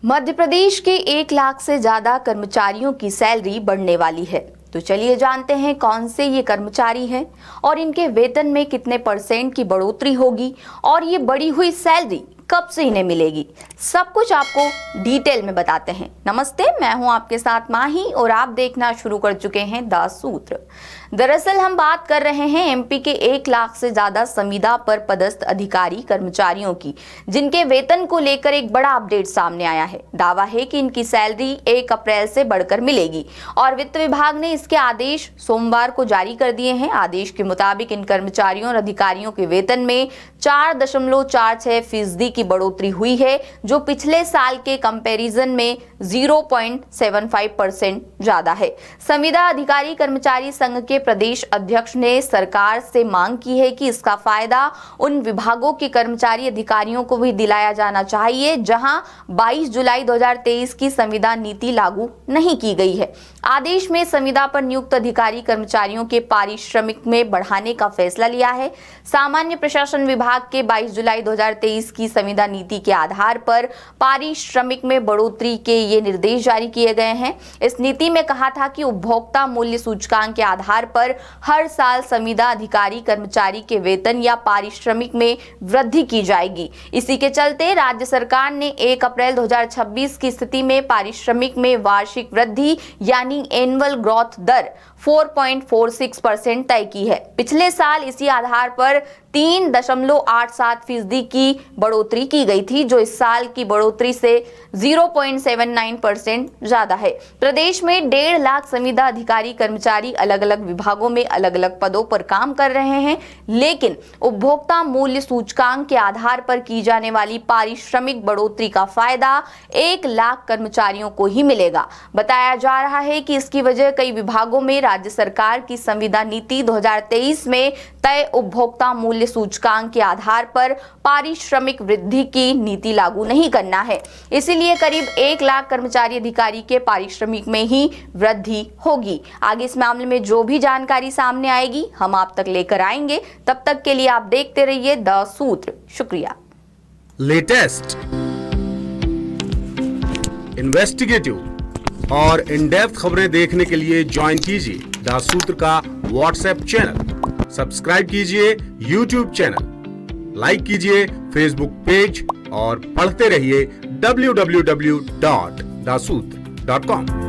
मध्य प्रदेश के 1 लाख से ज्यादा कर्मचारियों की सैलरी बढ़ने वाली है। तो चलिए जानते हैं कौन से ये कर्मचारी हैं और इनके वेतन में कितने % की बढ़ोतरी होगी और ये बढ़ी हुई सैलरी कब से इन्हें मिलेगी। सब कुछ आपको डिटेल में बताते हैं। नमस्ते, मैं हूं आपके साथ माही और आप देखना शुरू कर चुके हैं द सूत्र। दरअसल हम बात कर रहे हैं एमपी के 1 लाख से ज्यादा संविदा पर पदस्थ अधिकारी कर्मचारियों की, जिनके वेतन को लेकर एक बड़ा अपडेट सामने आया है। दावा है कि इनकी सैलरी 1 अप्रैल से बढ़कर मिलेगी और वित्त विभाग ने इसके आदेश सोमवार को जारी कर दिए हैं। आदेश के मुताबिक इन कर्मचारियों और अधिकारियों के वेतन में 4.46% की बढ़ोतरी हुई है, जो पिछले साल के कंपैरिजन में 0.75% ज्यादा है। संविदा अधिकारी कर्मचारी संघ के प्रदेश अध्यक्ष ने सरकार से मांग की है कि इसका फायदा उन विभागों के कर्मचारी अधिकारियों को भी दिलाया जाना चाहिए जहां 22 जुलाई 2023 की संविदा नीति लागू नहीं की गई है। आदेश में संविदा पर नियुक्त अधिकारी कर्मचारियों के पारिश्रमिक में बढ़ाने का फैसला लिया है। सामान्य प्रशासन विभाग के 22 जुलाई 2023 की संविदा नीति के आधार पर पारिश्रमिक में बढ़ोतरी के ये निर्देश जारी किए गए हैं। इस नीति में कहा था कि उपभोक्ता मूल्य सूचकांक के आधार पर हर साल संविदा अधिकारी कर्मचारी के वेतन या पारिश्रमिक में वृद्धि की जाएगी। इसी के चलते राज्य सरकार ने 1 अप्रैल 2026 की स्थिति में पारिश्रमिक में वार्षिक वृद्धि यानी एनुअल ग्रोथ दर 4.46% तय की है। पिछले साल इसी आधार पर 3.87% की बढ़ोतरी की गई थी, जो इस साल की बढ़ोतरी से 0.79% ज्यादा है। प्रदेश में 1.5 लाख संविदा अधिकारी कर्मचारी अलग अलग विभागों में अलग अलग पदों पर काम कर रहे हैं, लेकिन उपभोक्ता मूल्य सूचकांक के आधार पर की जाने वाली पारिश्रमिक बढ़ोतरी का फायदा 1 लाख कर्मचारियों को ही मिलेगा। बताया जा रहा है कि इसकी वजह कई विभागों में राज्य सरकार की संविदा नीति 2023 में तय उपभोक्ता मूल्य सूचकांक के आधार पर पारिश्रमिक वृद्धि की नीति लागू नहीं करना है। इसीलिए करीब 1 लाख कर्मचारी अधिकारी के पारिश्रमिक में ही वृद्धि होगी। आगे इस मामले में जो भी जानकारी सामने आएगी हम आप तक लेकर आएंगे। तब तक के लिए आप देखते रहिए द सूत्र। शुक्रिया। लेटेस्ट, इन्वेस्टिगेटिव और इन डेप्थ खबरें देखने के लिए ज्वाइन कीजिए द सूत्र का व्हाट्सएप चैनल, सब्सक्राइब कीजिए यूट्यूब चैनल, लाइक कीजिए फेसबुक पेज और पढ़ते रहिए www.dasootra.com।